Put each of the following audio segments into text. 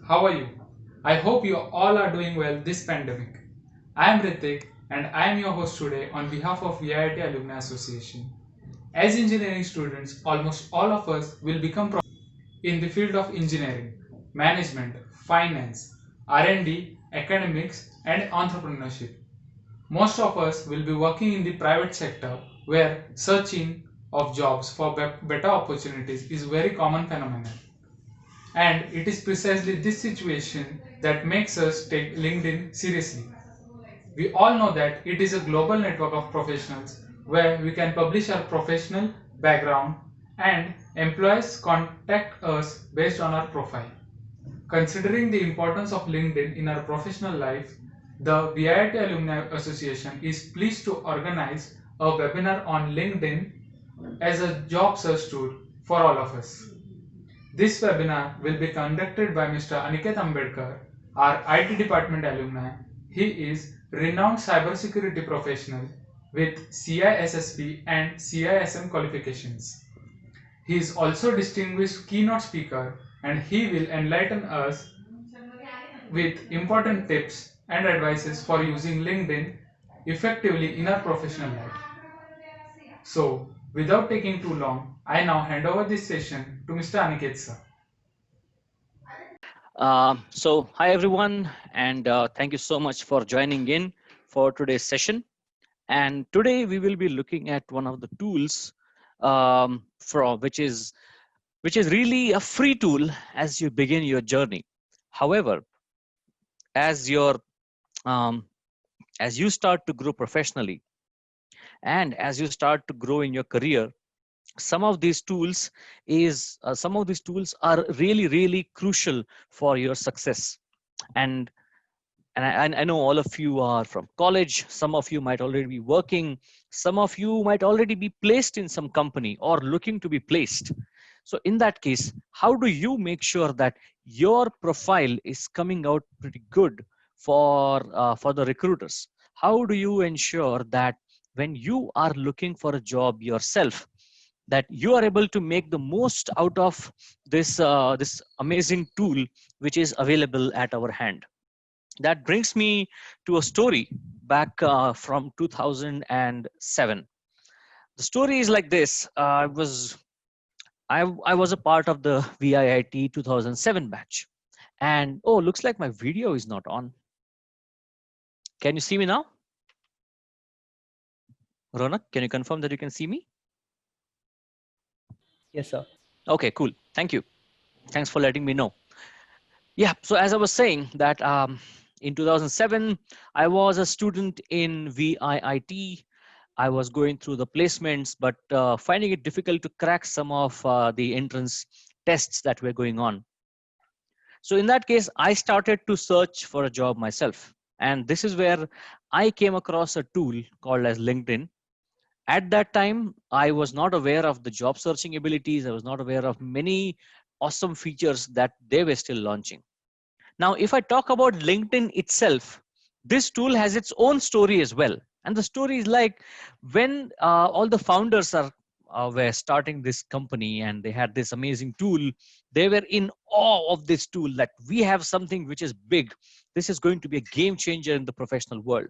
How are you? I hope you all are doing well this pandemic. I am Ritik and I am your host today on behalf of VIIT Alumni Association. As engineering students, almost all of us will become in the field of engineering, management, finance, R&D, academics and entrepreneurship. Most of us will be working in the private sector where searching of jobs for better opportunities is very common phenomenon. And it is precisely this situation that makes us take LinkedIn seriously. We all know that it is a global network of professionals where we can publish our professional background and employers contact us based on our profile. Considering the importance of LinkedIn in our professional life, the VIIT Alumni Association is pleased to organize a webinar on LinkedIn as a job search tool for all of us. This webinar will be conducted by Mr. Aniket Amdekar, our IT department alumni. He is renowned cybersecurity professional with CISSP and CISM qualifications. He is also distinguished keynote speaker and he will enlighten us with important tips and advices for using LinkedIn effectively in our professional life. So, without taking too long, I now hand over this session to Mr. Aniket sir. Hi everyone, and thank you so much for joining in for today's session. And today we will be looking at one of the tools from which is really a free tool as you begin your journey. However, as your um, as you start to grow professionally and as you start to grow in your career, some of these tools are really crucial for your success. And I know all of you are from college. Some of you might already be working. Some of you might already be placed in some company or looking to be placed. So in that case, how do you make sure that your profile is coming out pretty good for the recruiters? How do you ensure that when you are looking for a job yourself, that you are able to make the most out of this amazing tool which is available at our hand? That brings me to a story back from 2007. The story is like this. I was a part of the VIIT 2007 batch, and oh, looks like my video is not on. Can you see me now? Ronak, can you confirm that you can see me? Yes, sir. Okay, cool. Thank you. Thanks for letting me know. Yeah, so as I was saying that in 2007, I was a student in VIIT. I was going through the placements, but finding it difficult to crack some of the entrance tests that were going on. So in that case, I started to search for a job myself. And this is where I came across a tool called as LinkedIn. At that time, I was not aware of the job searching abilities. I was not aware of many awesome features that they were still launching. Now, if I talk about LinkedIn itself, this tool has its own story as well. And the story is like when all the founders were starting this company and they had this amazing tool, they were in awe of this tool that we have something which is big. This is going to be a game changer in the professional world,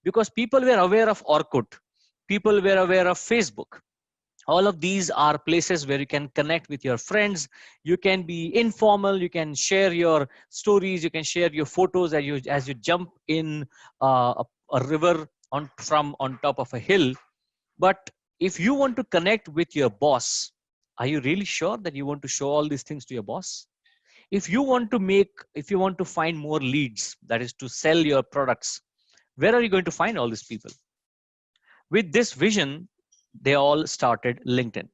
because people were aware of Orkut, people were aware of Facebook. All of these are places where you can connect with your friends. You can be informal, you can share your stories, you can share your photos as you jump in a river on top of a hill. But if you want to connect with your boss, are you really sure that you want to show all these things to your boss? If you want to find more leads, that is to sell your products, where are you going to find all these people? With this vision, they all started LinkedIn.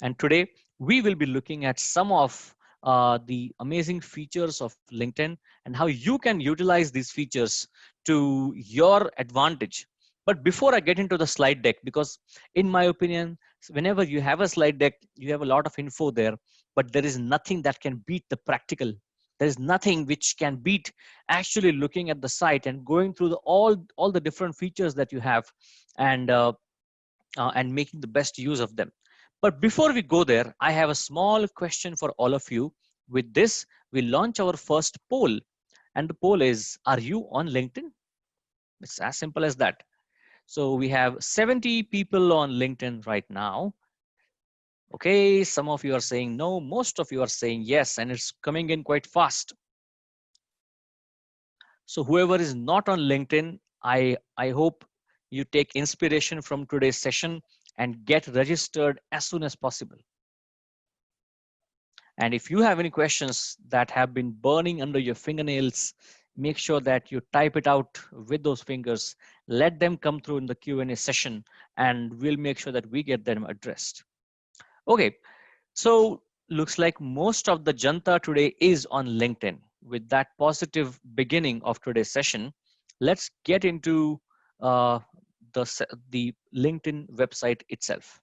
And today we will be looking at some of the amazing features of LinkedIn and how you can utilize these features to your advantage. But before I get into the slide deck, because in my opinion, whenever you have a slide deck, you have a lot of info there, but there is nothing that can beat the practical. There is nothing which can beat actually looking at the site and going through all the different features that you have, and making the best use of them. But before we go there, I have a small question for all of you, With this, we launch our first poll. And the poll is, are you on LinkedIn? It's as simple as that. So we have 70 people on LinkedIn right now. Okay, some of you are saying no, most of you are saying yes, and it's coming in quite fast. So whoever is not on LinkedIn, I hope you take inspiration from today's session and get registered as soon as possible. And if you have any questions that have been burning under your fingernails, make sure that you type it out with those fingers. Let them come through in the Q&A session, and we'll make sure that we get them addressed. Okay, so looks like most of the Janta today is on LinkedIn. With that positive beginning of today's session, let's get into uh, the LinkedIn website itself.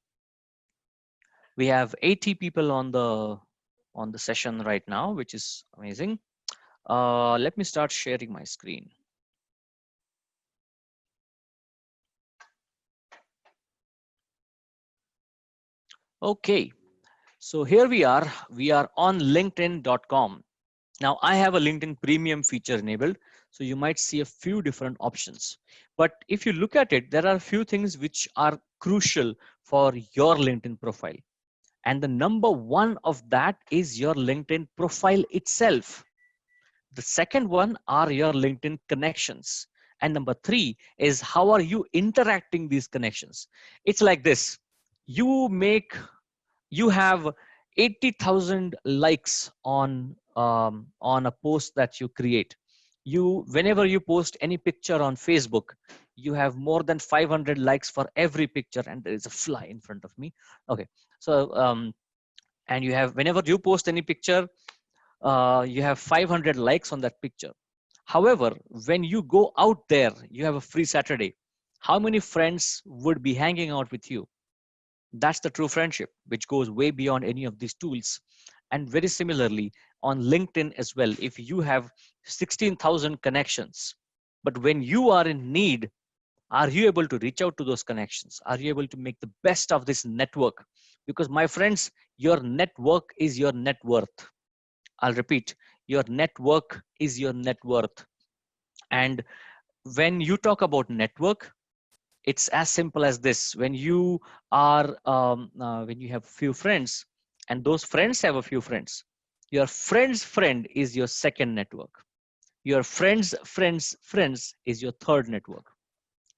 We have 80 people on the session right now, which is amazing. Let me start sharing my screen. Okay, so here we are on linkedin.com. Now I have a LinkedIn premium feature enabled, so you might see a few different options. But if you look at it, there are a few things which are crucial for your LinkedIn profile. And the number one of that is your LinkedIn profile itself. The second one are your LinkedIn connections. And number three is how are you interacting these connections? It's like this. You have 80,000 likes on a post that you create. Whenever you post any picture on Facebook, you have more than 500 likes for every picture, and there is a fly in front of me. Okay, so and you have, whenever you post any picture, you have 500 likes on that picture. However, when you go out there, you have a free Saturday. How many friends would be hanging out with you? That's the true friendship, which goes way beyond any of these tools. And very similarly, on LinkedIn as well, if you have 16,000 connections, but when you are in need, are you able to reach out to those connections? Are you able to make the best of this network? Because my friends, your network is your net worth. I'll repeat, your network is your net worth. And when you talk about network, it's as simple as this. When you when you have few friends, and those friends have a few friends, your friend's friend is your second network. Your friends is your third network.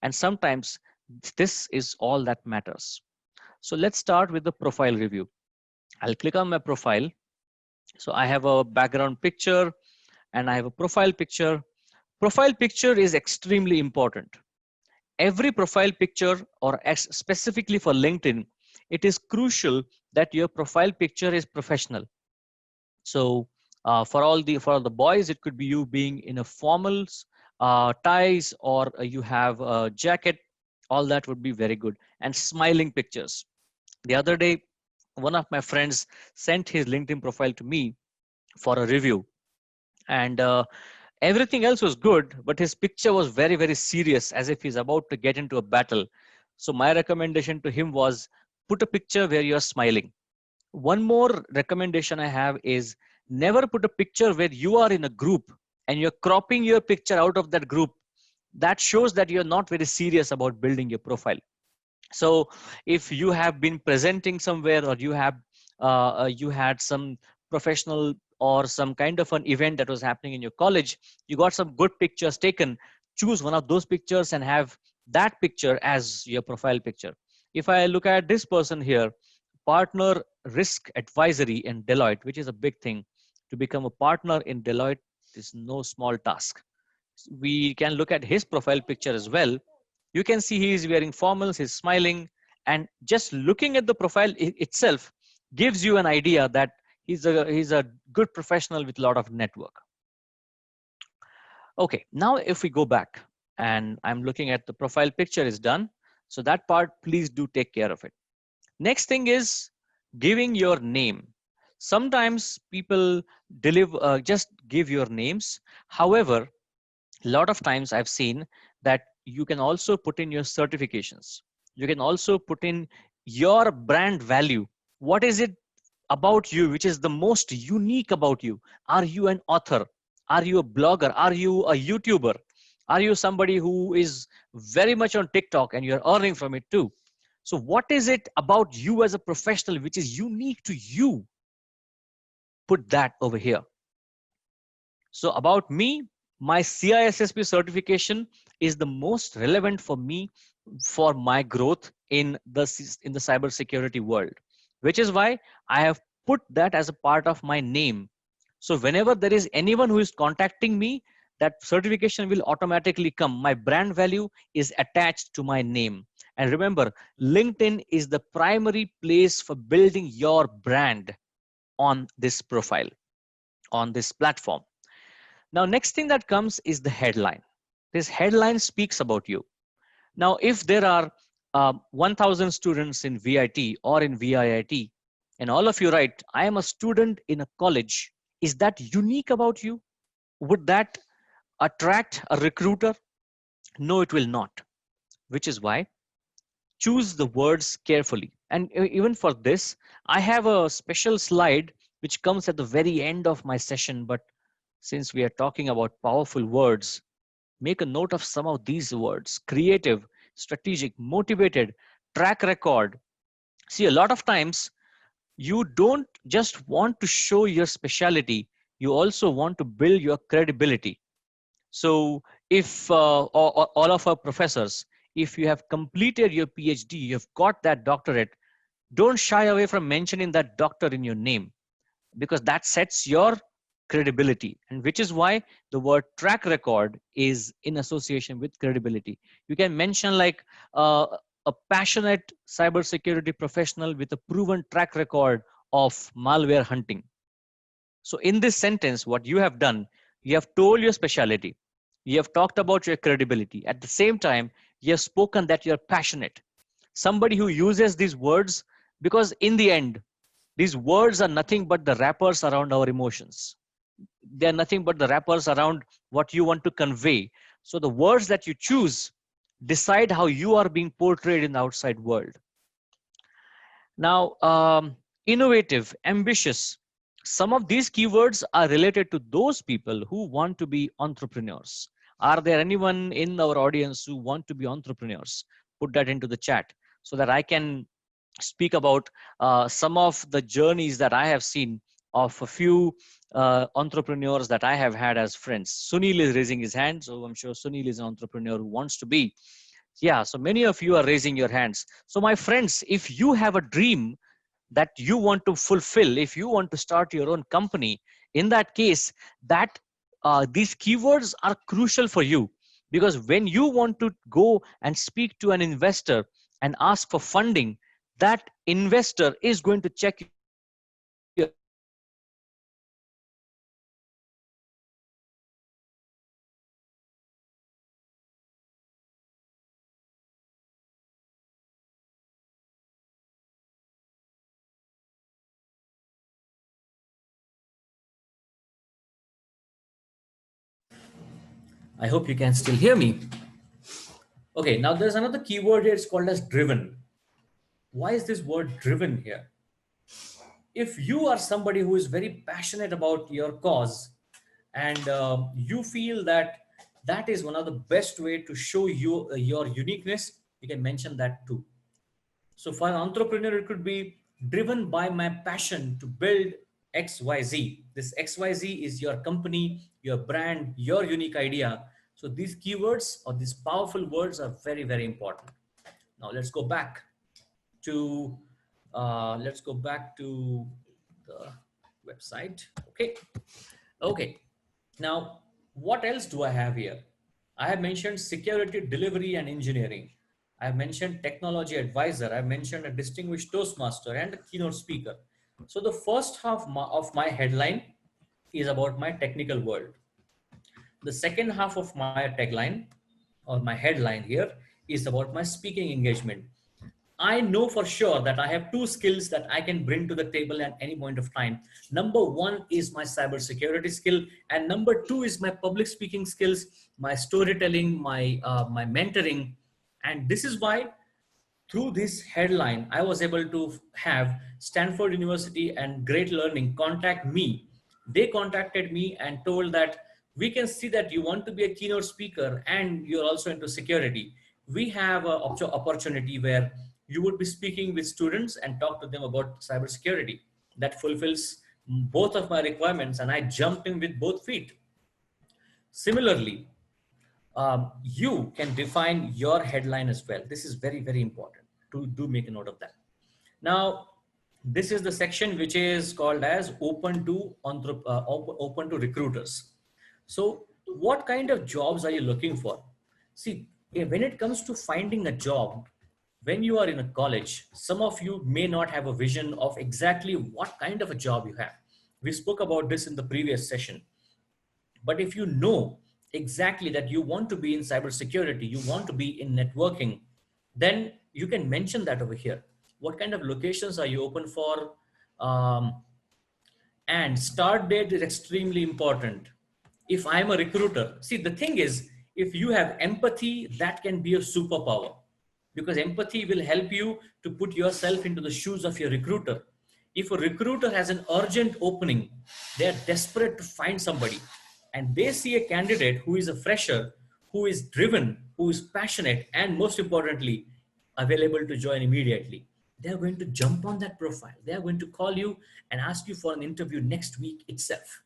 And sometimes this is all that matters. So let's start with the profile review. I'll click on my profile. So I have a background picture and I have a profile picture. Profile picture is extremely important. Every profile picture, or specifically for LinkedIn, it is crucial that your profile picture is professional. So for the boys, it could be you being in a formals, ties, or you have a jacket. All that would be very good. And smiling pictures. The other day, one of my friends sent his LinkedIn profile to me for a review, and everything else was good, but his picture was very, very serious, as if he's about to get into a battle. So my recommendation to him was, put a picture where you're smiling. One more recommendation I have is, never put a picture where you are in a group and you're cropping your picture out of that group. That shows that you're not very serious about building your profile. So if you have been presenting somewhere, or you had some professional or some kind of an event that was happening in your college, you got some good pictures taken, choose one of those pictures and have that picture as your profile picture. If I look at this person here, partner risk advisory in Deloitte, which is a big thing. To become a partner in Deloitte is no small task. We can look at his profile picture as well. You can see he is wearing formals, he's smiling, and just looking at the profile itself gives you an idea that he's a good professional with a lot of network. Okay, now if we go back, and I'm looking at the profile picture is done. So that part, please do take care of it. Next thing is giving your name. Sometimes people just give your names. However, a lot of times I've seen that you can also put in your certifications. You can also put in your brand value. What is it about you which is the most unique about you? Are you an author? Are you a blogger? Are you a YouTuber? Are you somebody who is very much on TikTok and you're earning from it too? So what is it about you as a professional which is unique to you? Put that over here. So about me, my CISSP certification is the most relevant for me for my growth in the cybersecurity world, which is why I have put that as a part of my name. So whenever there is anyone who is contacting me, that certification will automatically come. My brand value is attached to my name. And remember, LinkedIn is the primary place for building your brand on this profile, on this platform. Now, next thing that comes is the headline. This headline speaks about you. Now, if there are 1,000 students in VIT or in VIIT, and all of you write, I am a student in a college, is that unique about you? Would that attract a recruiter? No, it will not, which is why choose the words carefully. And even for this, I have a special slide which comes at the very end of my session. But since we are talking about powerful words, make a note of some of these words: creative, strategic, motivated, track record. See, a lot of times you don't just want to show your specialty, you also want to build your credibility. So if all of our professors, if you have completed your PhD, you've got that doctorate, don't shy away from mentioning that doctor in your name, because that sets your credibility, and which is why the word track record is in association with credibility. You can mention like a passionate cybersecurity professional with a proven track record of malware hunting. So in this sentence, what you have done, you have told your specialty, you have talked about your credibility. At the same time, you have spoken that you're passionate. Somebody who uses these words, because in the end, these words are nothing but the wrappers around our emotions. They're nothing but the wrappers around what you want to convey. So the words that you choose decide how you are being portrayed in the outside world. Now, innovative, ambitious. Some of these keywords are related to those people who want to be entrepreneurs. Are there anyone in our audience who want to be entrepreneurs? Put that into the chat so that I can speak about some of the journeys that I have seen of a few entrepreneurs that I have had as friends. Sunil is raising his hand, so I'm sure Sunil is an entrepreneur who wants to be. Yeah, so many of you are raising your hands. So my friends, if you have a dream that you want to fulfill, if you want to start your own company, in that case, that these keywords are crucial for you, because when you want to go and speak to an investor and ask for funding, that investor is going to check your resume. He's going to check your LinkedIn. He's going to check your your your I hope you can still hear me. Okay, now there's another keyword here. It's called as driven. Why is this word driven here? If you are somebody who is very passionate about your cause, and you feel that that is one of the best way to show you your uniqueness, you can mention that too. So for an entrepreneur, it could be driven by my passion to build XYZ. This XYZ is your company, your brand, your unique idea. So these keywords or these powerful words are very, very important. Now let's go back to the website. Okay. Okay. Now, what else do I have here? I have mentioned security, delivery, and engineering. I have mentioned technology advisor. I've mentioned a distinguished Toastmaster and a keynote speaker. So the first half of my headline is about my technical world. The second half of my tagline or my headline here is about my speaking engagement. I know for sure that I have two skills that I can bring to the table at any point of time. Number one is my cybersecurity skill, and number two is my public speaking skills, my storytelling, my mentoring, and this is why through this headline, I was able to have Stanford University and Great Learning contact me. They contacted me and told that we can see that you want to be a keynote speaker and you're also into security. We have an opportunity where you would be speaking with students and talk to them about cybersecurity. That fulfills both of my requirements, and I jumped in with both feet. Similarly, you can define your headline as well. This is very, very important to do make a note of that. Now, this is the section which is called as open to recruiters. So, what kind of jobs are you looking for? See, when it comes to finding a job, when you are in a college, some of you may not have a vision of exactly what kind of a job you have. We spoke about this in the previous session. But if you know exactly that you want to be in cybersecurity, you want to be in networking, then you can mention that over here. What kind of locations are you open for? Um, and start date is extremely important. If I'm a recruiter, see, the thing is, if you have empathy, that can be a superpower, because empathy will help you to put yourself into the shoes of your recruiter. If a recruiter has an urgent opening, they're desperate to find somebody, and they see a candidate who is a fresher, who is driven, who is passionate, and most importantly, available to join immediately, they're going to jump on that profile. They are going to call you and ask you for an interview next week itself.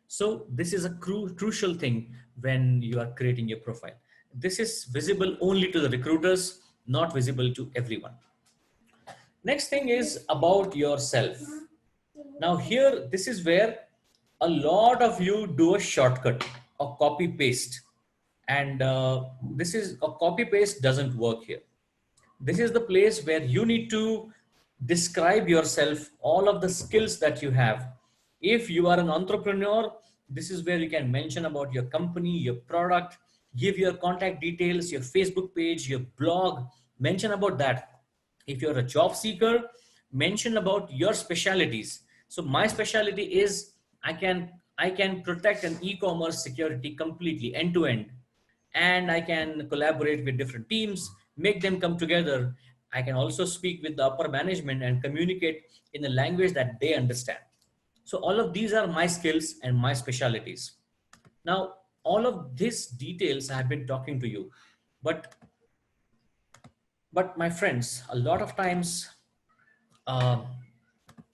So this is a crucial thing when you are creating your profile. This is visible only to the recruiters, not visible to everyone. Next thing is about yourself. Now here, this is where a lot of you do a shortcut, a copy paste. And this is a copy paste doesn't work here. This is the place where you need to describe yourself, all of the skills that you have. If you are an entrepreneur, this is where you can mention about your company, your product, give your contact details, your Facebook page, your blog, mention about that. If you're a job seeker, mention about your specialities. So my specialty is I can protect an e-commerce security completely end to end, and I can collaborate with different teams, make them come together. I can also speak with the upper management and communicate in a language that they understand. So all of these are my skills and my specialties. Now, all of these details I have been talking to you, but my friends, a lot of times uh,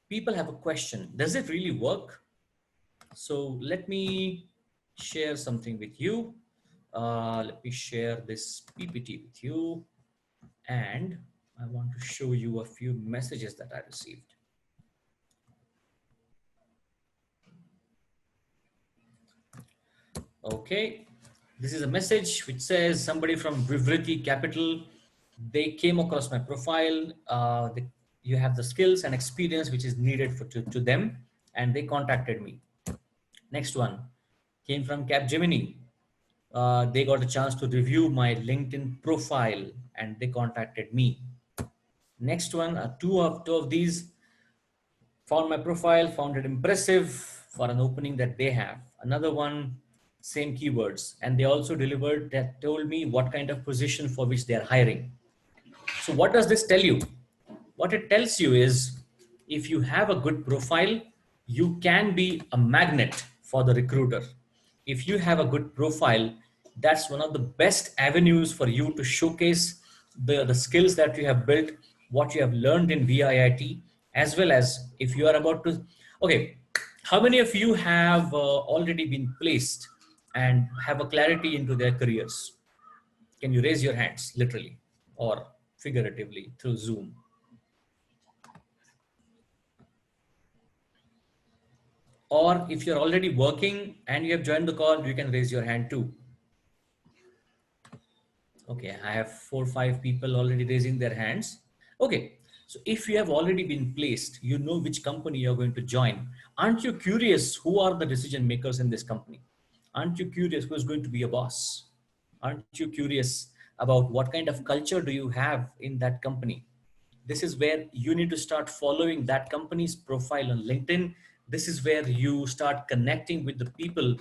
people have a question: does it really work? So let me share something with you. Let me share this PPT with you, and I want to show you a few messages that I received. Okay, this is a message which says somebody from Vivriti Capital. They came across my profile. You have the skills and experience which is needed to them, and they contacted me. Next one came from Capgemini. They got a chance to review my LinkedIn profile and they contacted me. Next one, two of these found my profile, found it impressive for an opening that they have. Another one, same keywords, and they also delivered that told me what kind of position for which they are hiring. So what does this tell you? What it tells you is if you have a good profile, you can be a magnet for the recruiter. If you have a good profile, that's one of the best avenues for you to showcase the skills that you have built, what you have learned in VIIT, as well as if you are about to. Okay, how many of you have already been placed and have a clarity into their careers? Can you raise your hands literally or figuratively through Zoom? Or if you're already working and you have joined the call, you can raise your hand too. Okay, I have 4 or 5 people already raising their hands. Okay, so if you have already been placed, you know which company you're going to join. Aren't you curious who are the decision makers in this company? Aren't you curious who's going to be a boss? Aren't you curious about what kind of culture do you have in that company? This is where you need to start following that company's profile on LinkedIn. This is where you start connecting with the people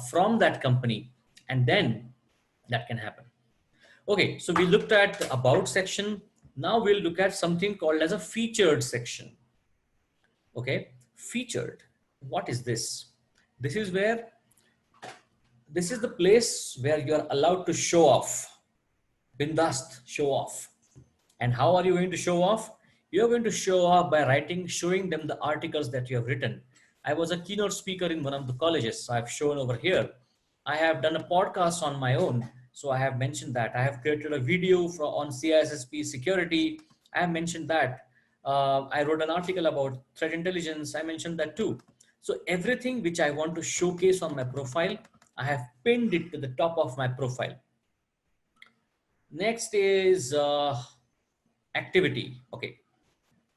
from that company, and then that can happen. Okay, so we looked at the about section. Now we'll look at something called as a featured section. Okay, featured. What is this? This is where, this is the place where you're allowed to show off. Bindast, show off. And how are you going to show off? You're going to show off by writing, showing them the articles that you have written. I was a keynote speaker in one of the colleges, so I've shown over here. I have done a podcast on my own, so I have mentioned that. I have created a video on CISSP security. I have mentioned that. I wrote an article about threat intelligence. I mentioned that too. So everything which I want to showcase on my profile, I have pinned it to the top of my profile. Next is activity. Okay,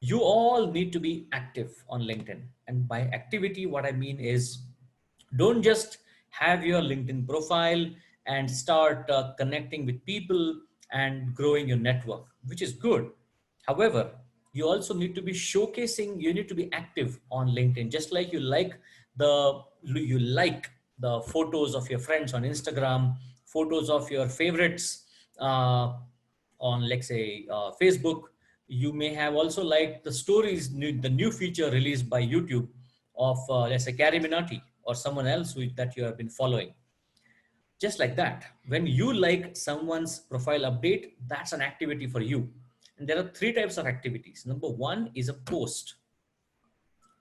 you all need to be active on LinkedIn, and by activity what I mean is, don't just have your LinkedIn profile and start connecting with people and growing your network, which is good. However, you also need to be showcasing, you need to be active on LinkedIn, just like you like the photos of your friends on Instagram, photos of your favorites uh, on, let's say, Facebook. You may have also liked the stories, the new feature released by YouTube of, let's say, Gary Minati or someone else that you have been following. Just like that, when you like someone's profile update, that's an activity for you. And there are three types of activities. Number one is a post.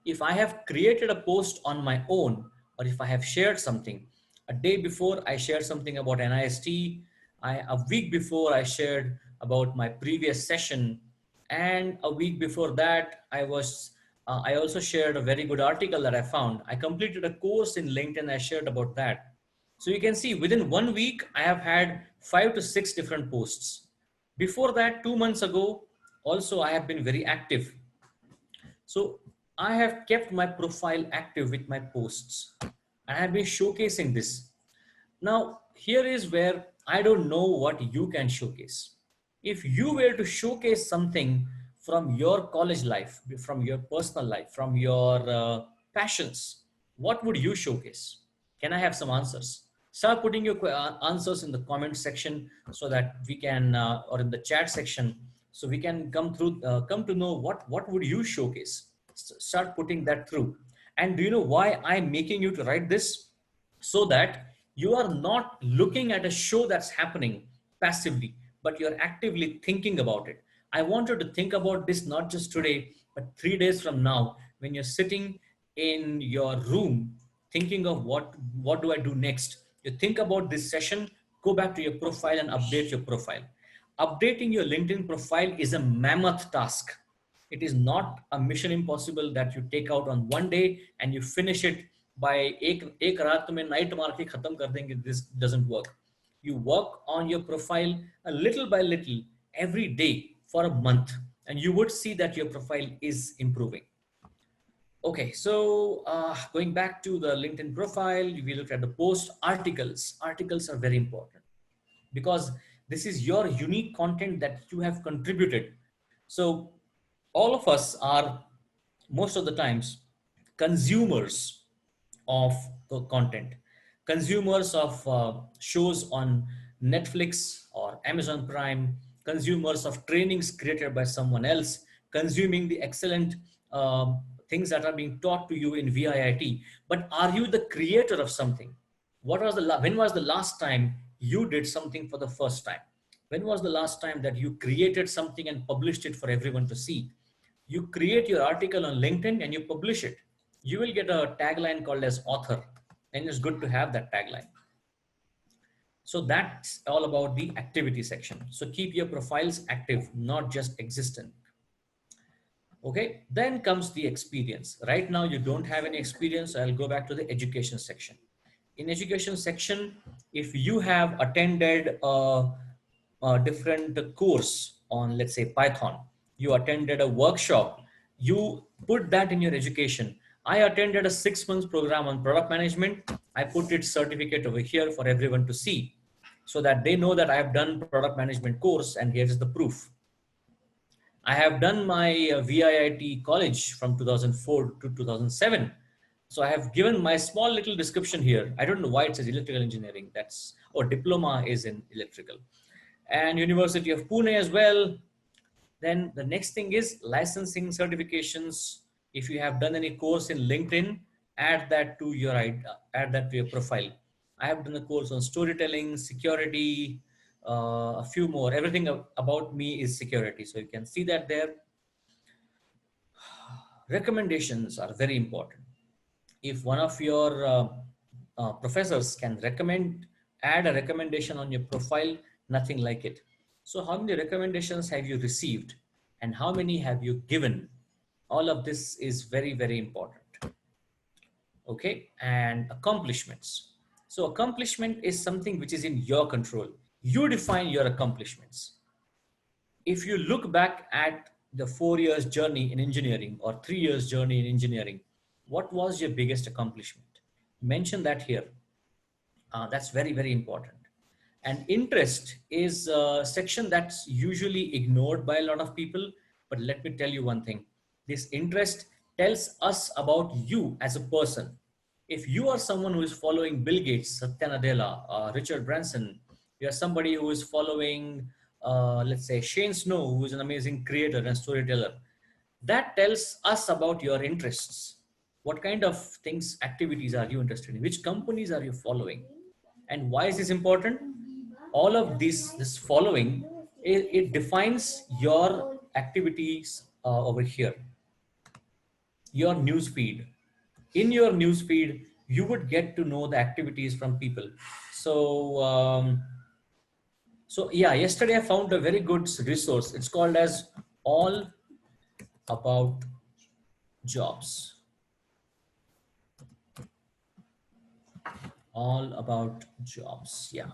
If I have created a post on my own, or if I have shared something, a day before I shared something about NIST, a week before I shared about my previous session, and a week before that I also shared a very good article that I found. I completed a course in LinkedIn. I shared about that. So you can see within 1 week, I have had 5 to 6 different posts. Before that, 2 months ago, also I have been very active. So I have kept my profile active with my posts. I have been showcasing this. Now, here is where I don't know what you can showcase. If you were to showcase something from your college life, from your personal life, from your passions, what would you showcase? Can I have some answers? Start putting your answers in the comment section so that we can, or in the chat section, so we can come to know what would you showcase. Start putting that through. And do you know why I'm making you to write this? So that you are not looking at a show that's happening passively, but you're actively thinking about it. I want you to think about this not just today, but 3 days from now, when you're sitting in your room thinking of what do I do next. You think about this session, go back to your profile and update your profile. Updating your LinkedIn profile is a mammoth task. It is not a mission impossible that you take out on one day and you finish it by एक रात में night मार के खत्म कर देंगे. This doesn't work. You work on your profile a little by little every day for a month, and you would see that your profile is improving. Okay, so going back to the LinkedIn profile, we looked at the post. Articles. Articles are very important because this is your unique content that you have contributed. So all of us are, most of the times, consumers of the content, consumers of shows on Netflix or Amazon Prime, consumers of trainings created by someone else, consuming the excellent things that are being taught to you in VIIT. But are you the creator of something? When was the last time you did something for the first time? When was the last time that you created something and published it for everyone to see? You create your article on LinkedIn and you publish it. You will get a tagline called as author, and it's good to have that tagline. So that's all about the activity section. So keep your profiles active, not just existent. Okay, then comes the experience. Right now you don't have any experience, so I'll go back to the education section. In education section, if you have attended a different course on, let's say, Python, you attended a workshop, you put that in your education. I attended a 6 month program on product management. I put its certificate over here for everyone to see so that they know that I have done product management course, and here's the proof. I have done my VIIT college from 2004 to 2007. So I have given my small little description here. I don't know why it says electrical engineering. Or diploma is in electrical. and University of Pune as well. Then the next thing is licensing certifications. If you have done any course in LinkedIn, add that to your add that to your profile. I have done a course on storytelling, security, a few more. Everything about me is security, so you can see that there. Recommendations are very important. If one of your professors can add a recommendation on your profile, nothing like it. So how many recommendations have you received and how many have you given? All of this is very, very important. Okay. And accomplishments. So accomplishment is something which is in your control. You define your accomplishments. If you look back at the 4 years journey in engineering or 3 years journey in engineering, what was your biggest accomplishment? Mention that here. That's very, very important. And interest is a section that's usually ignored by a lot of people. But let me tell you one thing. This interest tells us about you as a person. If you are someone who is following Bill Gates, Satya Nadella, Richard Branson, you are somebody who is following, let's say, Shane Snow, who is an amazing creator and storyteller, that tells us about your interests. What kind of things, activities are you interested in? Which companies are you following? And why is this important? All of this following, it defines your activities over here, your news feed. In your news feed, you would get to know the activities from people. So yeah, yesterday I found a very good resource. It's called as All About Jobs. All About Jobs. Yeah.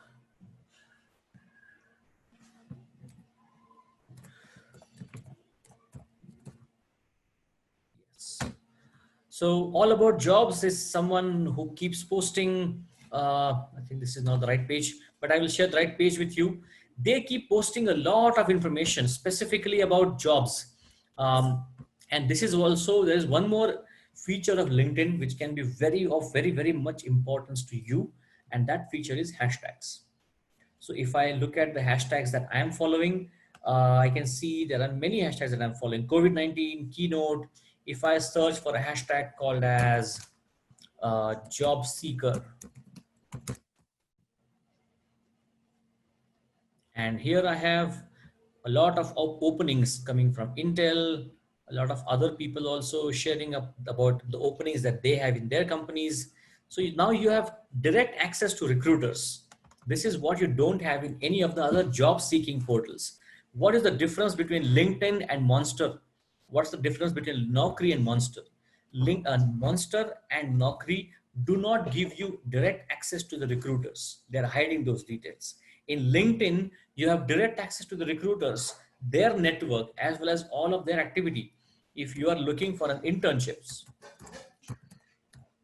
Yes. So All About Jobs is someone who keeps posting. I think this is not the right page, but I will share the right page with you. They keep posting a lot of information specifically about jobs. And this is also, there is one more feature of LinkedIn which can be very much importance to you, and that feature is hashtags. So if I look at the hashtags that I'm following, I can see there are many hashtags that I'm following. COVID-19, keynote. If I search for a hashtag called as job seeker, and here I have a lot of openings coming from Intel, a lot of other people also sharing up about the openings that they have in their companies. So now you have direct access to recruiters. This is what you don't have in any of the other job seeking portals. What is the difference between LinkedIn and Monster? What's the difference between Naukri and Monster? Monster and Naukri do not give you direct access to the recruiters. They're hiding those details. In LinkedIn, you have direct access to the recruiters, their network, as well as all of their activity. If you are looking for an internships,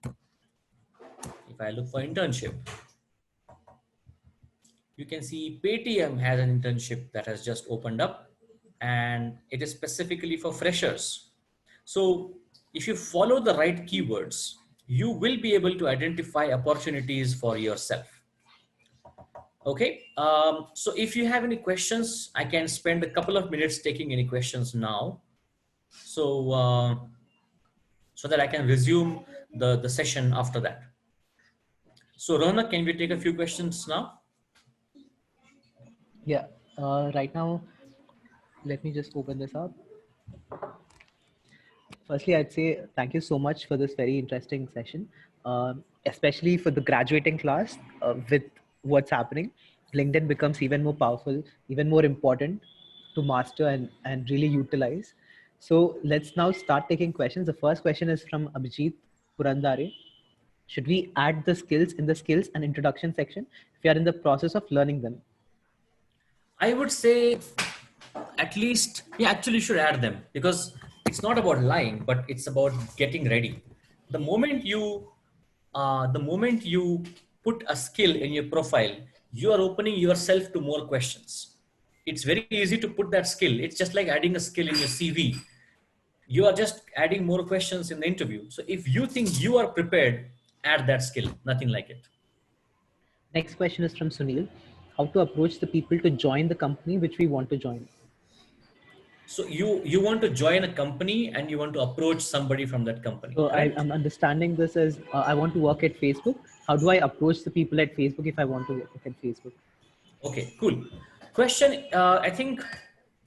if I look for internship, you can see Paytm has an internship that has just opened up, and it is specifically for freshers. So if you follow the right keywords, you will be able to identify opportunities for yourself. Okay. So if you have any questions, I can spend a couple of minutes taking any questions now. So that I can resume the session after that. So Ronak, can we take a few questions now? Yeah, right now, let me just open this up. Firstly, I'd say thank you so much for this very interesting session, especially for the graduating class with what's happening. LinkedIn becomes even more powerful, even more important to master and really utilize. So let's now start taking questions. The first question is from Abhijit Purandare. Should we add the skills in the skills and introduction section if we are in the process of learning them? I would say at least you actually should add them, because it's not about lying, but it's about getting ready. The moment you put a skill in your profile, you are opening yourself to more questions. It's very easy to put that skill. It's just like adding a skill in your CV. You are just adding more questions in the interview. So if you think you are prepared, add that skill, nothing like it. Next question is from Sunil. how to approach the people to join the company which we want to join. So you want to join a company and you want to approach somebody from that company, So correct? I'm understanding this as I want to work at Facebook. How do I approach the people at Facebook if I want to work at Facebook? Okay, cool. Question, I think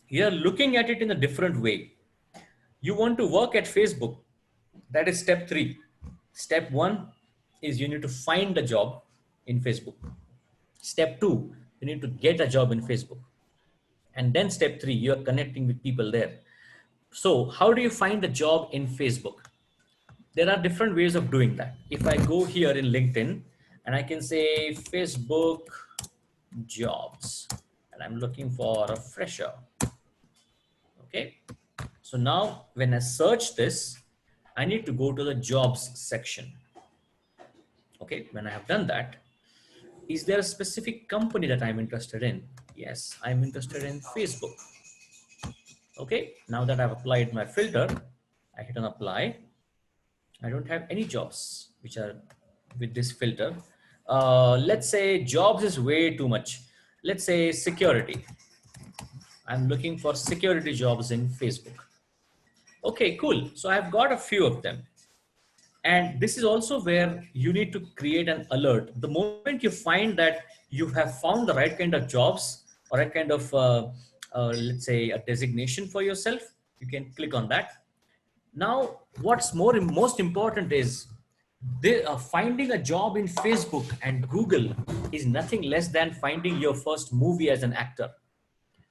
you're looking at it in a different way. You want to work at Facebook. That is step 3. Step 1 is you need to find a job in Facebook. Step 2, you need to get a job in Facebook. And then step 3, you're connecting with people there. So how do you find a job in Facebook? There are different ways of doing that. If I go here in LinkedIn and I can say Facebook jobs, and I'm looking for a fresher. Okay. So now when I search this, I need to go to the jobs section. Okay. When I have done that, is there a specific company that I'm interested in? Yes, I'm interested in Facebook. Okay. Now that I've applied my filter, I hit on apply. I don't have any jobs which are with this filter. Let's say jobs is way too much. Let's say security. I'm looking for security jobs in Facebook. Okay, cool. So I've got a few of them. And this is also where you need to create an alert. The moment you find that you have found the right kind of jobs or a kind of, let's say, a designation for yourself, you can click on that. Now, what's most important is finding a job in Facebook and Google is nothing less than finding your first movie as an actor.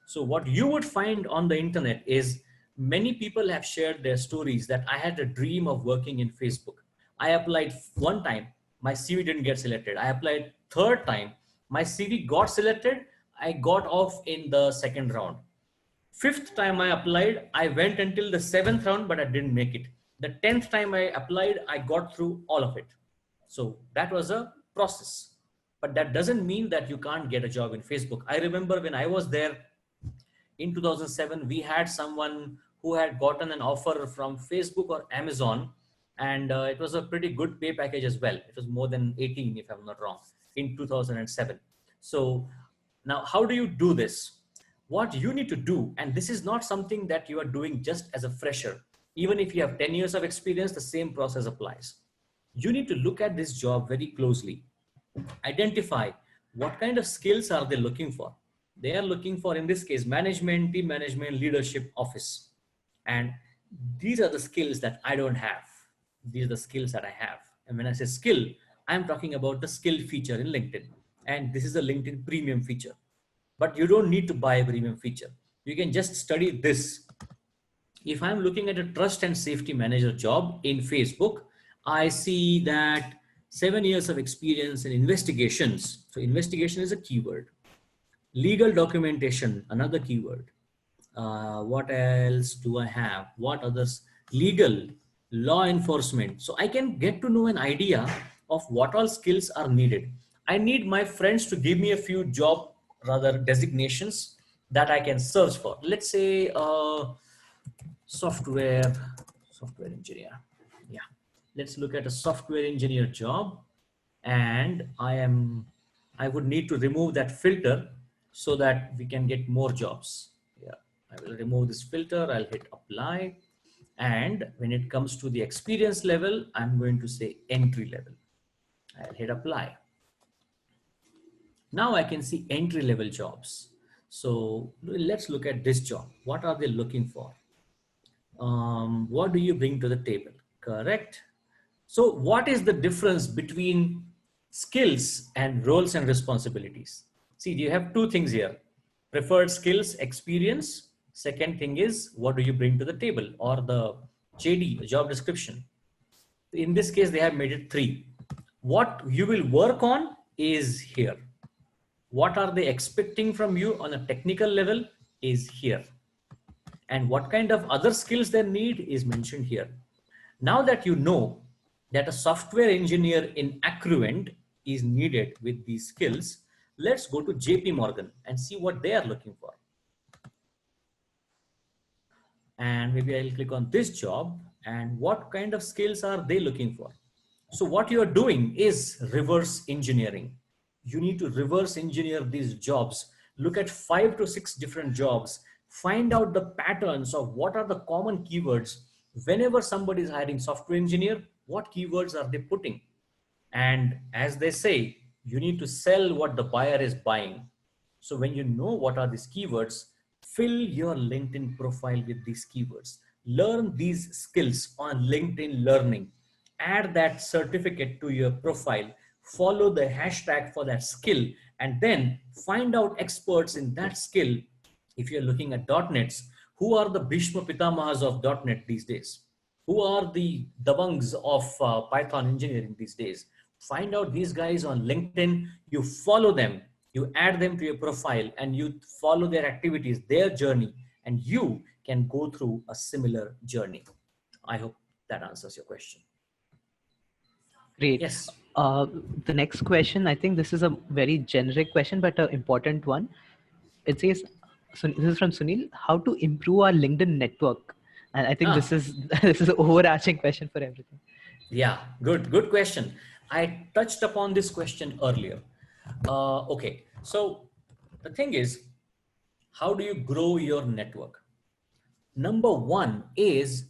So what you would find on the internet is many people have shared their stories that I had a dream of working in Facebook. I applied one time, my CV didn't get selected. I applied third time, my CV got selected. I got off in the second round. Fifth time I applied, I went until the 7th round, but I didn't make it. The 10th time I applied, I got through all of it. So that was a process. But that doesn't mean that you can't get a job in Facebook. I remember when I was there in 2007, we had someone who had gotten an offer from Facebook or Amazon, and it was a pretty good pay package as well. It was more than 18, if I'm not wrong, in 2007. So now, how do you do this? What you need to do, and this is not something that you are doing just as a fresher. Even if you have 10 years of experience, the same process applies. You need to look at this job very closely. Identify what kind of skills are they looking for. They are looking for, in this case, management, team management, leadership, office. And these are the skills that I don't have. These are the skills that I have. And when I say skill, I'm talking about the skill feature in LinkedIn. And this is a LinkedIn premium feature. But you don't need to buy a premium feature. You can just study this. If I'm looking at a trust and safety manager job in Facebook, I see that 7 years of experience in investigations. So investigation is a keyword. Legal documentation, another keyword. What else do I have? What others? Legal, law enforcement. So I can get to know an idea of what all skills are needed. I need my friends to give me a few job, rather designations that I can search for. Let's say software engineer. Yeah, let's look at a software engineer job, and I would need to remove that filter so that we can get more jobs. Yeah, I will remove this filter. I'll hit apply, and when it comes to the experience level, I'm going to say entry level. I'll hit apply. Now I can see entry level jobs. So let's look at this job. What are they looking for? What do you bring to the table? Correct. So what is the difference between skills and roles and responsibilities? See, you have two things here: preferred skills, experience. Second thing is, what do you bring to the table, or the JD, the job description. In this case, they have made it 3. What you will work on is here. What are they expecting from you on a technical level is here. And what kind of other skills they need is mentioned here. Now that you know that a software engineer in Accruent is needed with these skills, let's go to JP Morgan and see what they are looking for. And maybe I'll click on this job, and what kind of skills are they looking for? So what you are doing is reverse engineering. you need to reverse engineer these jobs. Look at 5 to 6 different jobs. Find out the patterns of what are the common keywords. Whenever somebody is hiring software engineer, what keywords are they putting? And as they say, you need to sell what the buyer is buying. So when you know what are these keywords, fill your LinkedIn profile with these keywords. Learn these skills on LinkedIn Learning. Add that certificate to your profile. Follow the hashtag for that skill, and then find out experts in that skill. If you're looking at .NETs, who are the Bhishma Pitamahas of .NET these days? Who are the Davangs of Python engineering these days? Find out these guys on LinkedIn, you follow them, you add them to your profile, and you follow their activities, their journey, and you can go through a similar journey. I hope that answers your question. Great. Yes. The next question, I think this is a very generic question, but an important one. It says, so this is from Sunil, how to improve our LinkedIn network? And I think this is this is an overarching question for everything. Yeah, good question. I touched upon this question earlier. Okay, so the thing is, how do you grow your network? Number one is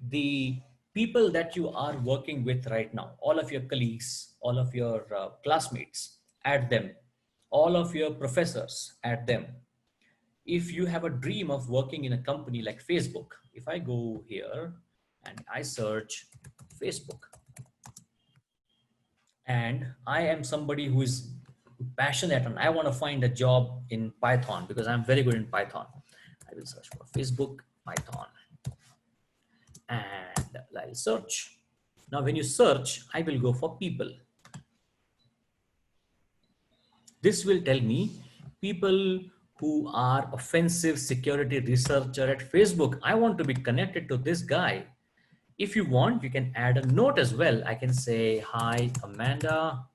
the people that you are working with right now. All of your colleagues, all of your classmates, add them. All of your professors, add them. If you have a dream of working in a company like Facebook, if I go here and I search Facebook, and I am somebody who is passionate and I want to find a job in Python because I'm very good in Python, I will search for Facebook Python and I'll search. Now when you search, I will go for people. This will tell me people who are offensive security researcher at Facebook. I want to be connected to this guy. If you want, you can add a note as well. I can say, hi, Amanda.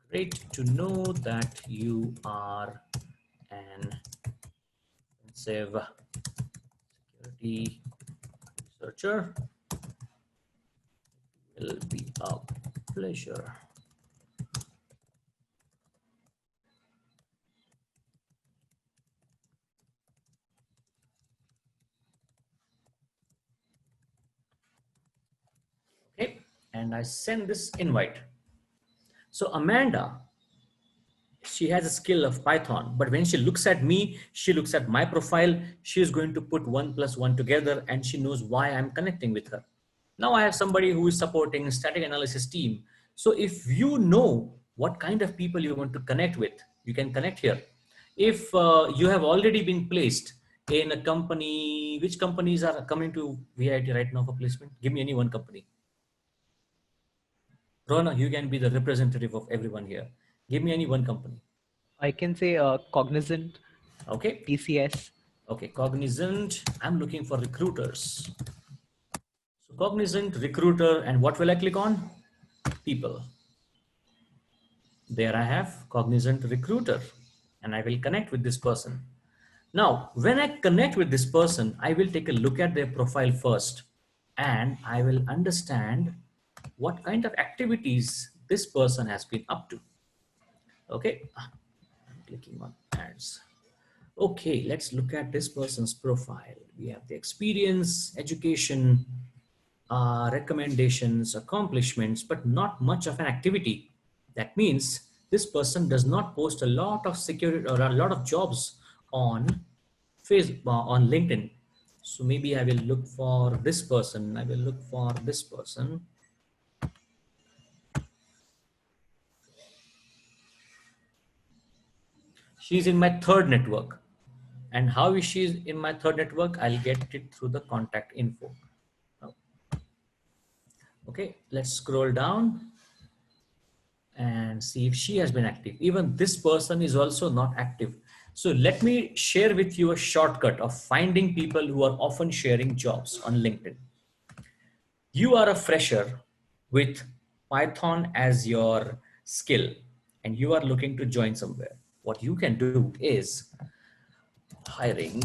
Great to know that you are an offensive security researcher. It will be a pleasure. Okay, and I send this invite. So Amanda, she has a skill of Python, but when she looks at me, she looks at my profile, she is going to put 1 + 1 together and she knows why I'm connecting with her. Now I have somebody who is supporting static analysis team. So if you know what kind of people you want to connect with, you can connect here. If you have already been placed in a company, which companies are coming to VIIT right now for placement? Give me any one company. Rona, you can be the representative of everyone here. Give me any one company. I can say Cognizant, Okay. TCS. Okay, Cognizant. I'm looking for recruiters. So Cognizant, recruiter, and what will I click on? People. There I have Cognizant recruiter, and I will connect with this person. Now, when I connect with this person, I will take a look at their profile first, and I will understand what kind of activities this person has been up to. Okay, I'm clicking on ads. Okay, let's look at this person's profile. We have the experience, education, recommendations, accomplishments, but not much of an activity. That means this person does not post a lot of security or a lot of jobs on Facebook, on LinkedIn. So maybe I will look for this person. I will look for this person. She's in my third network. And how is she in my third network? I'll get it through the contact info. Okay, let's scroll down and see if she has been active. Even this person is also not active. So let me share with you a shortcut of finding people who are often sharing jobs on LinkedIn. You are a fresher with Python as your skill and you are looking to join somewhere. What you can do is hiring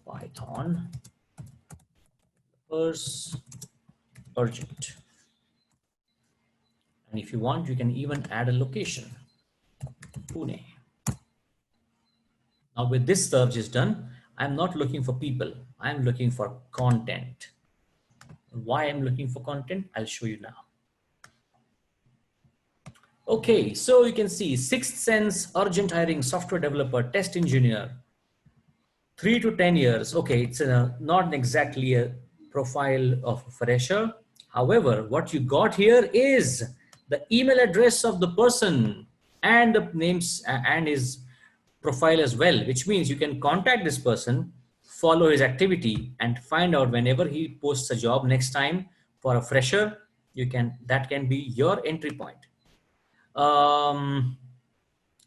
Python developers urgent. And if you want, you can even add a location, Pune. Now with this search is done, I'm not looking for people, I'm looking for content. Why I'm looking for content, I'll show you now. Okay, so you can see Sixth Sense, urgent hiring, software developer, test engineer, 3 to 10 years. Okay, it's not exactly a profile of a fresher. However, what you got here is the email address of the person and the names and his profile as well, which means you can contact this person, follow his activity, and find out whenever he posts a job next time for a fresher. That can be your entry point.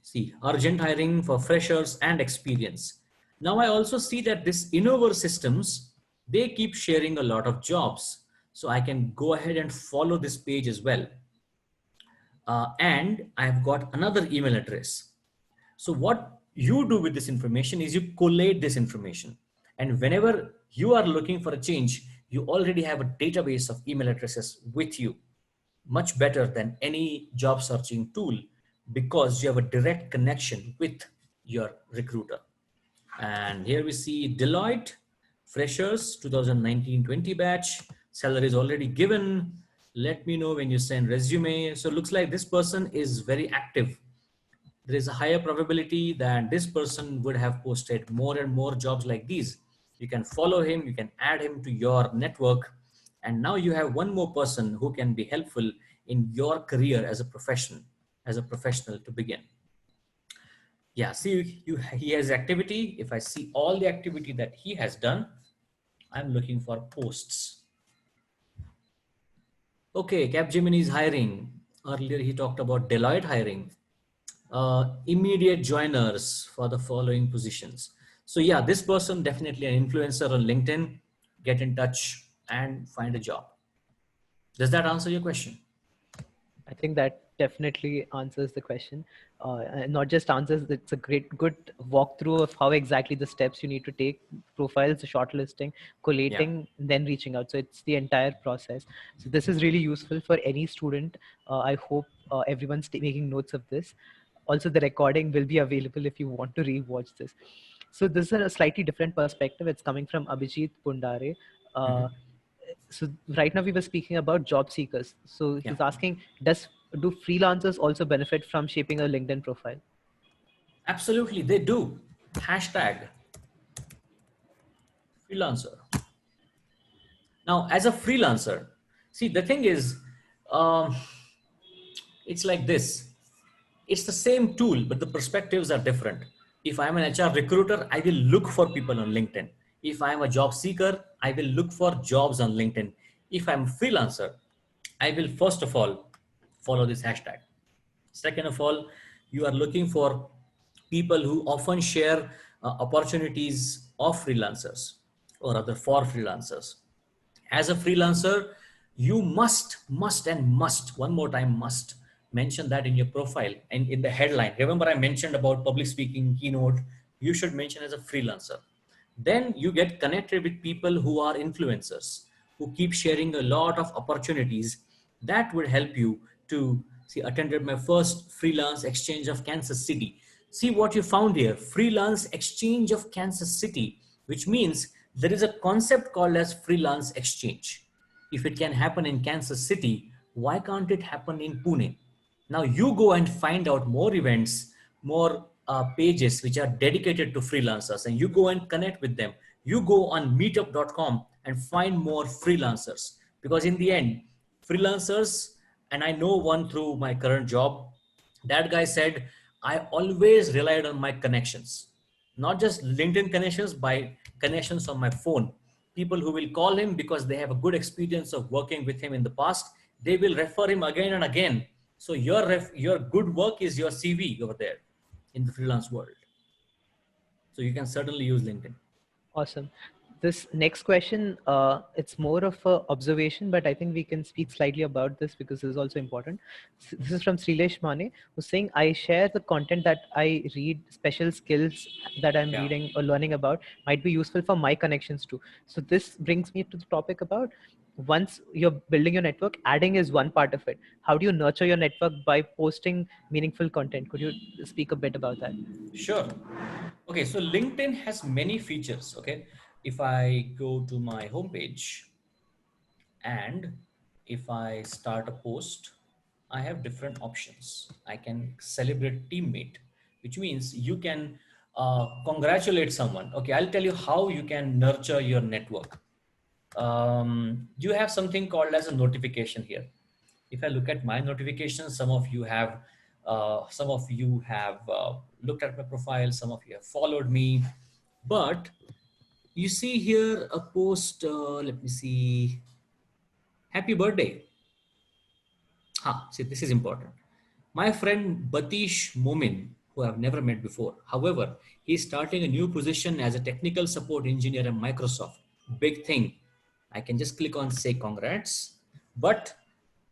See, urgent hiring for freshers and experience. Now I also see that this Innover systems, they keep sharing a lot of jobs. So I can go ahead and follow this page as well. And I've got another email address. So what you do with this information is you collate this information. And whenever you are looking for a change, you already have a database of email addresses with you, much better than any job searching tool because you have a direct connection with your recruiter. And here we see Deloitte, freshers 2019-20 batch, salary is already given. Let me know when you send resume. So it looks like this person is very active. There is a higher probability that this person would have posted more and more jobs like these. You can follow him, you can add him to your network. And now you have one more person who can be helpful in your career as a professional to begin. Yeah, see, he has activity. If I see all the activity that he has done, I'm looking for posts. Okay, Capgemini is hiring. Earlier he talked about Deloitte hiring. Immediate joiners for the following positions. So yeah, this person definitely an influencer on LinkedIn. Get in touch and find a job. Does that answer your question? I think that definitely answers the question. And not just answers, it's a good walkthrough of how exactly the steps you need to take: profiles, shortlisting, collating, then reaching out. So it's the entire process. So this is really useful for any student. I hope everyone's making notes of this. Also, the recording will be available if you want to re-watch this. So this is a slightly different perspective. It's coming from Abhijit Pundare. So right now we were speaking about job seekers. So he's asking, do freelancers also benefit from shaping a LinkedIn profile? Absolutely, they do. Hashtag freelancer. Now, as a freelancer, see, the thing is, it's like this. It's the same tool, but the perspectives are different. If I'm an HR recruiter, I will look for people on LinkedIn. If I'm a job seeker, I will look for jobs on LinkedIn. If I'm a freelancer, I will first of all follow this hashtag. Second of all, you are looking for people who often share opportunities of freelancers or rather for freelancers. As a freelancer, you must, one more time, must mention that in your profile and in the headline. Remember, I mentioned about public speaking, keynote. You should mention as a freelancer. Then you get connected with people who are influencers, who keep sharing a lot of opportunities that would help you to see. Attended my first freelance exchange of Kansas City. See what you found here: freelance exchange of Kansas City, which means there is a concept called as freelance exchange. If it can happen in Kansas City, why can't it happen in Pune? Now you go and find out more events, more pages which are dedicated to freelancers, and you go and connect with them. You go on meetup.com and find more freelancers, because in the end, freelancers, and I know one through my current job, that guy said, I always relied on my connections, not just LinkedIn connections, by connections on my phone. People who will call him because they have a good experience of working with him in the past, they will refer him again and again. So your good work is your CV over there in the freelance world. So you can certainly use LinkedIn. Awesome. This next question, it's more of a observation, but I think we can speak slightly about this because this is also important. This is from Srilesh Mane, who's saying, I share the content that I read, special skills that I'm reading or learning about might be useful for my connections too. So this brings me to the topic about once you're building your network, adding is one part of it. How do you nurture your network by posting meaningful content? Could you speak a bit about that? Sure. Okay, so LinkedIn has many features. Okay, if I go to my homepage and if I start a post, I have different options. I can celebrate teammate, which means you can congratulate someone. Okay, I'll tell you how you can nurture your network. You have something called as a notification here. If I look at my notifications, some of you have looked at my profile, some of you have followed me, but you see here a post. Let me see. Happy birthday. See, this is important. My friend Batish Momin, who I've never met before. However, he's starting a new position as a technical support engineer at Microsoft. Big thing. I can just click on say congrats, but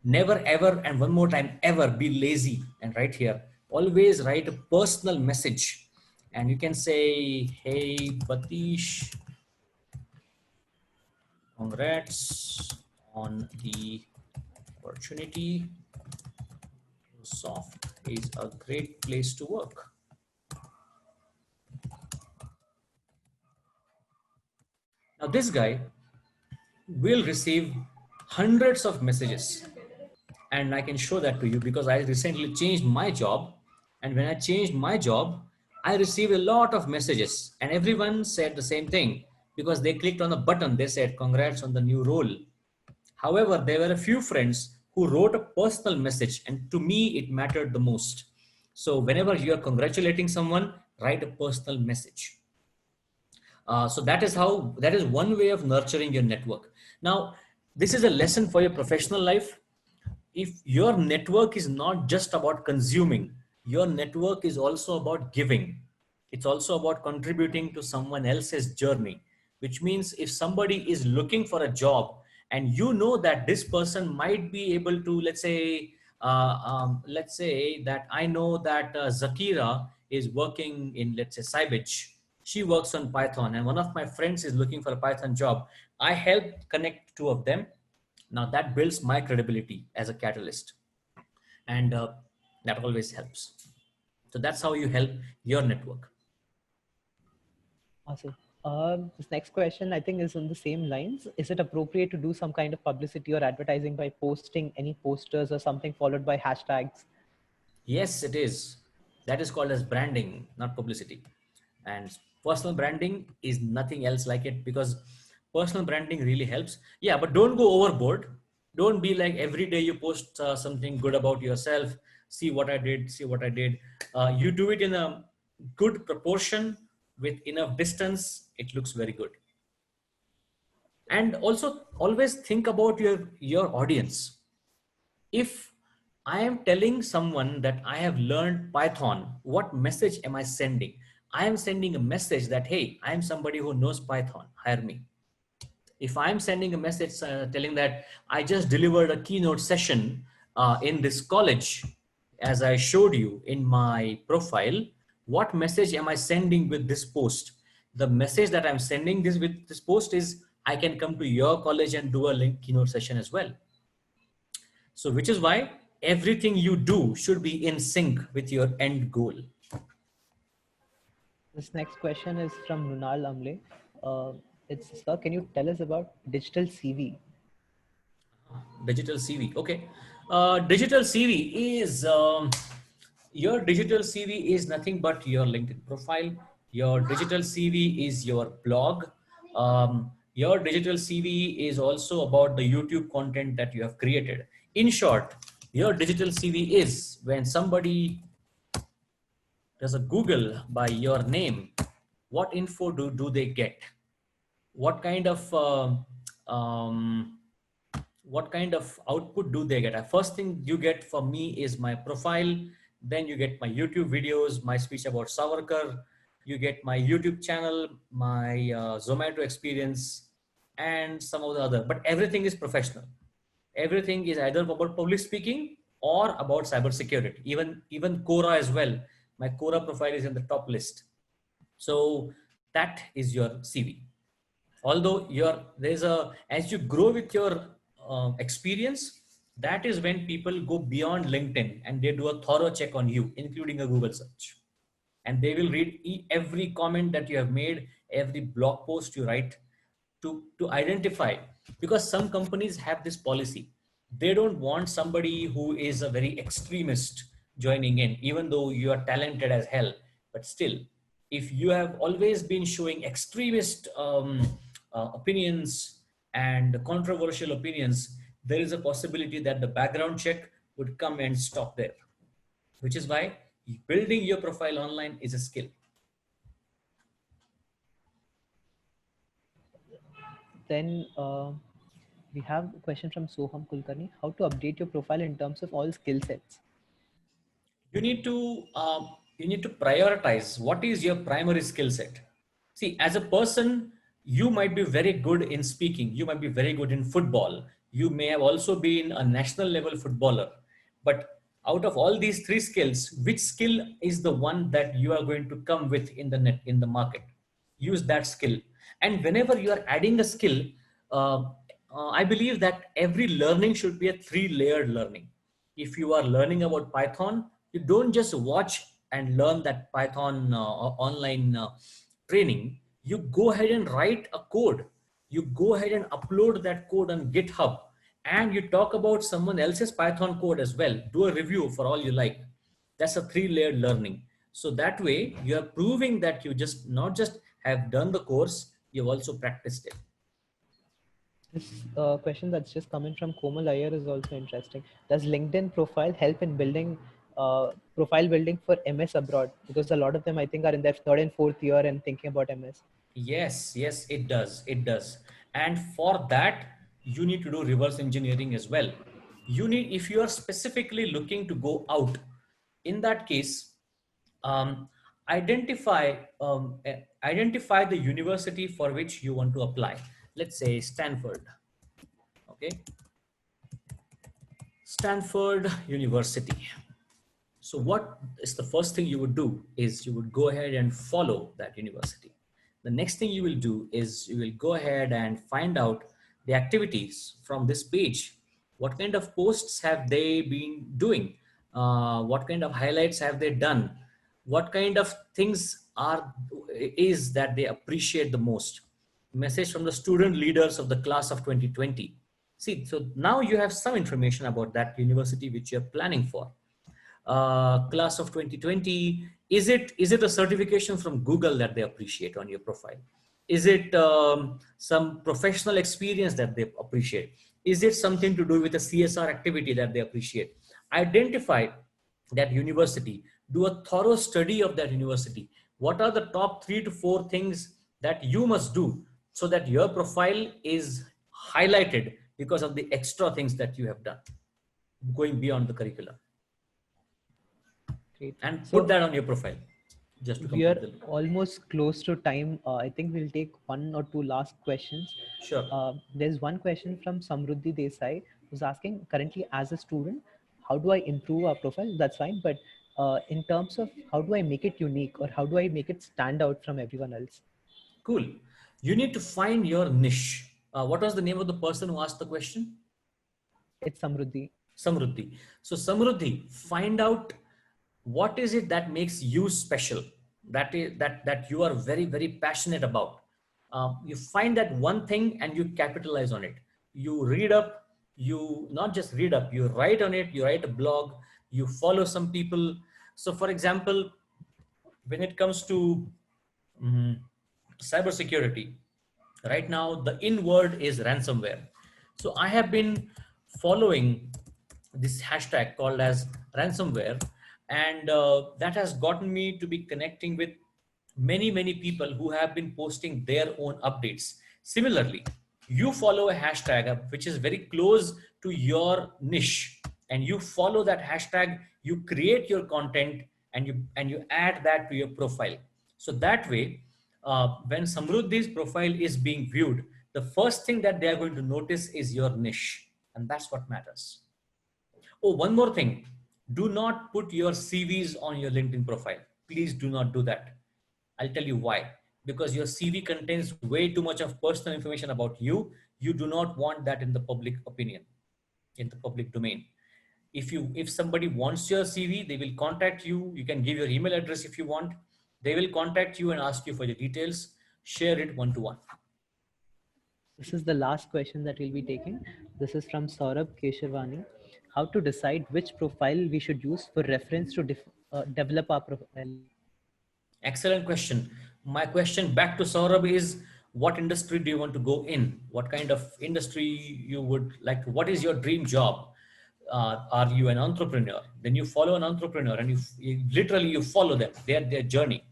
never ever, and one more time, ever be lazy and write here. Always write a personal message. And you can say, hey, Batish, congrats on the opportunity. Microsoft is a great place to work. Now, this guy will receive hundreds of messages, and I can show that to you because I recently changed my job. And when I changed my job, I received a lot of messages, and everyone said the same thing because they clicked on a button. They said, congrats on the new role. However, there were a few friends who wrote a personal message, and to me, it mattered the most. So, whenever you are congratulating someone, write a personal message. So that is one way of nurturing your network. Now, this is a lesson for your professional life. If your network is not just about consuming, your network is also about giving. It's also about contributing to someone else's journey, which means if somebody is looking for a job and you know that this person might be able to, let's say that I know that Zakira is working in, let's say, Cybage. She works on Python, and one of my friends is looking for a Python job. I helped connect two of them. Now that builds my credibility as a catalyst, and that always helps. So that's how you help your network. Awesome. This next question, I think, is on the same lines. Is it appropriate to do some kind of publicity or advertising by posting any posters or something followed by hashtags? Yes, it is. That is called as branding, not publicity. And personal branding is nothing else like it because personal branding really helps. Yeah, but don't go overboard. Don't be like every day you post something good about yourself. See what I did, see what I did. You do it in a good proportion with enough distance, it looks very good. And also always think about your audience. If I am telling someone that I have learned Python, what message am I sending? I am sending a message that, hey, I am somebody who knows Python, hire me. If I'm sending a message telling that I just delivered a keynote session in this college, as I showed you in my profile, what message am I sending with this post? The message that I'm sending this with this post is I can come to your college and do a link keynote session as well. So, which is why everything you do should be in sync with your end goal. This next question is from Nunal Amle. It's, sir, can you tell us about digital CV? Digital CV. Okay. Digital CV is your digital CV is nothing but your LinkedIn profile. Your digital CV is your blog. Your digital CV is also about the YouTube content that you have created. In short, your digital CV is when somebody does a Google by your name, what info do they get? What kind of what kind of output do they get? First thing you get from me is my profile. Then you get my YouTube videos, my speech about Savarkar. You get my YouTube channel, my Zomato experience, and some of the other. But everything is professional. Everything is either about public speaking or about cybersecurity. Even Quora as well. My Quora profile is in the top list. So that is your CV. Although there's a, as you grow with your experience, that is when people go beyond LinkedIn and they do a thorough check on you, including a Google search. And they will read every comment that you have made, every blog post you write, to identify, because some companies have this policy. They don't want somebody who is a very extremist joining in, even though you are talented as hell. But still, if you have always been showing extremist opinions and controversial opinions, there is a possibility that the background check would come and stop there, which is why building your profile online is a skill. Then we have a question from Soham Kulkarni. How to update your profile in terms of all skill sets? You need to prioritize what is your primary skill set. See, as a person, you might be very good in speaking, you might be very good in football, you may have also been a national level footballer, but out of all these three skills, which skill is the one that you are going to come with in the market? Use that skill. And whenever you are adding a skill, uh, I believe that every learning should be a three-layered learning. If you are learning about Python, you don't just watch and learn that Python online training. You go ahead and write a code. You go ahead and upload that code on GitHub, and you talk about someone else's Python code as well. Do a review for all you like. That's a three-layered learning. So that way you are proving that you just not just have done the course, you've also practiced it. This question that's just coming from Komal Iyer is also interesting. Does LinkedIn profile help in building profile building for MS abroad? Because a lot of them, I think, are in their third and fourth year and thinking about MS. Yes, yes, it does. It does. And for that, you need to do reverse engineering as well. You need, if you are specifically looking to go out, in that case, um, identify identify the university for which you want to apply. Let's say Stanford. Okay, Stanford University. So what is the first thing you would do is you would go ahead and follow that university. The next thing you will do is you will go ahead and find out the activities from this page. What kind of posts have they been doing? What kind of highlights have they done? What kind of things is that they appreciate the most? Message from the student leaders of the class of 2020. See, so now you have some information about that university which you're planning for. Class of 2020, is it a certification from Google that they appreciate on your profile? Is it some professional experience that they appreciate? Is it something to do with a CSR activity that they appreciate? Identify that university, do a thorough study of that university. What are the top 3 to 4 things that you must do so that your profile is highlighted because of the extra things that you have done going beyond the curriculum? Great. And So put that on your profile just to we are complete the almost close to time. I think we'll take one or two last questions. Sure. There's one question from Samruddhi Desai who's asking, currently as a student, how do I improve our profile? That's fine. But in terms of how do I make it unique or how do I make it stand out from everyone else? Cool. You need to find your niche. What was the name of the person who asked the question? It's Samruddhi. Samruddhi. So Samruddhi, find out what is it that makes you special, that you are very, very passionate about. You find that one thing and you capitalize on it. You read up, you not just read up, you write on it, you write a blog, you follow some people. So for example, when it comes to cybersecurity, right now the in word is ransomware. So I have been following this hashtag called as ransomware, and that has gotten me to be connecting with many people who have been posting their own updates. Similarly, you follow a hashtag which is very close to your niche, and you follow that hashtag, you create your content, and you add that to your profile. So that way, when Samruddhi's profile is being viewed, the first thing that they are going to notice is your niche, and that's what matters. Oh, one more thing. Do not put your CVs on your LinkedIn profile. Please do not do that. I'll tell you why. Because your CV contains way too much of personal information about you. you do not want that in the public opinion, in the public domain. If somebody wants your CV, they will contact you. You can give your email address if you want. They will contact you and ask you for the details. Share it one to one. This is the last question that we'll be taking. This is from Saurabh Keshavani. How to decide which profile we should use for reference to develop our profile? Excellent question. My question back to Saurabh is, what industry do you want to go in? What kind of industry you would like to, what is your dream job? Are you an entrepreneur? Then you follow an entrepreneur and you literally you follow them, their journey.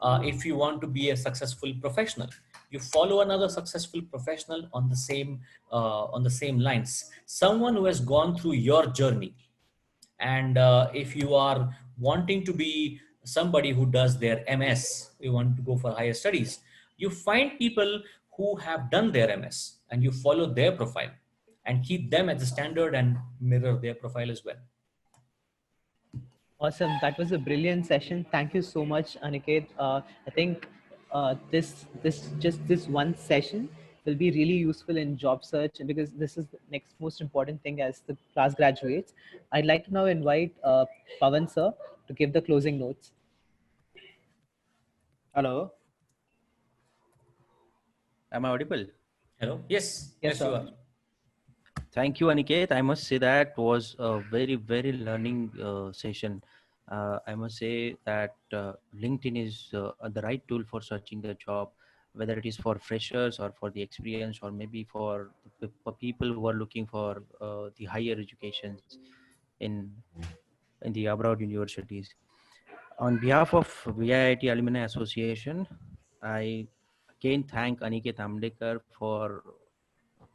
If you want to be a successful professional, you follow another successful professional on the same lines. Someone who has gone through your journey. And if you are wanting to be somebody who does their MS, you want to go for higher studies, you find people who have done their MS and you follow their profile and keep them as a standard and mirror their profile as well. Awesome. That was a brilliant session. Thank you so much, Aniket. I think this one session will be really useful in job search, and because this is the next most important thing as the class graduates. I'd like to now invite Pawan sir to give the closing notes. Hello, am I audible? Hello? Yes, Yes, yes, you sir. are. Thank you, Aniket. I must say that was a very, very learning session. I must say that LinkedIn is the right tool for searching the job, whether it is for freshers or for the experience, or maybe for people who are looking for the higher educations in in the abroad universities. On behalf of VIIT Alumni Association, I again thank Aniket Amdekar for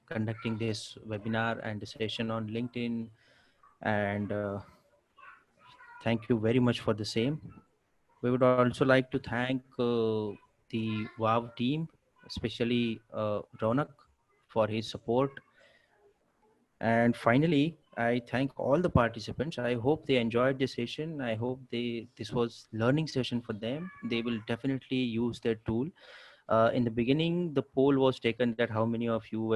conducting this webinar and the session on LinkedIn. And thank you very much for the same. We would also like to thank the WOW team, especially Ronak, for his support. And finally, I thank all the participants. I hope they enjoyed the session. I hope this was learning session for them. They will definitely use their tool. In the beginning, the poll was taken that how many of you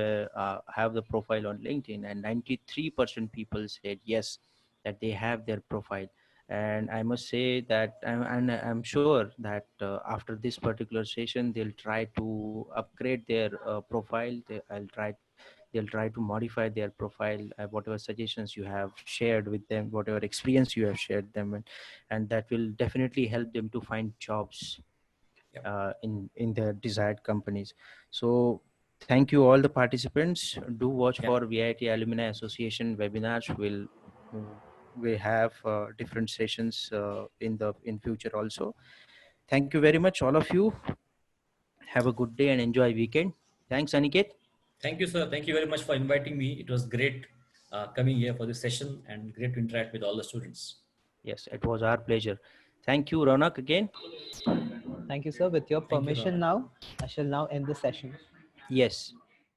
have the profile on LinkedIn, and 93% people said yes, that they have their profile. And I must say that, and I'm sure that after this particular session, they'll try to upgrade their profile. They'll try to modify their profile, whatever suggestions you have shared with them, whatever experience you have shared them, and that will definitely help them to find jobs Yep. in their desired companies. So thank you all the participants. Do watch Yeah. for VIT Alumni Association webinars. We have different sessions in future also. Thank you very much, all of you. Have a good day and enjoy weekend. Thanks, Aniket. Thank you, sir. Thank you very much for inviting me. It was great coming here for this session and great to interact with all the students. Yes, it was our pleasure. Thank you, Ronak, again. Thank you, sir. With your Thank you, permission Ronak. now, I shall now end the session. Yes.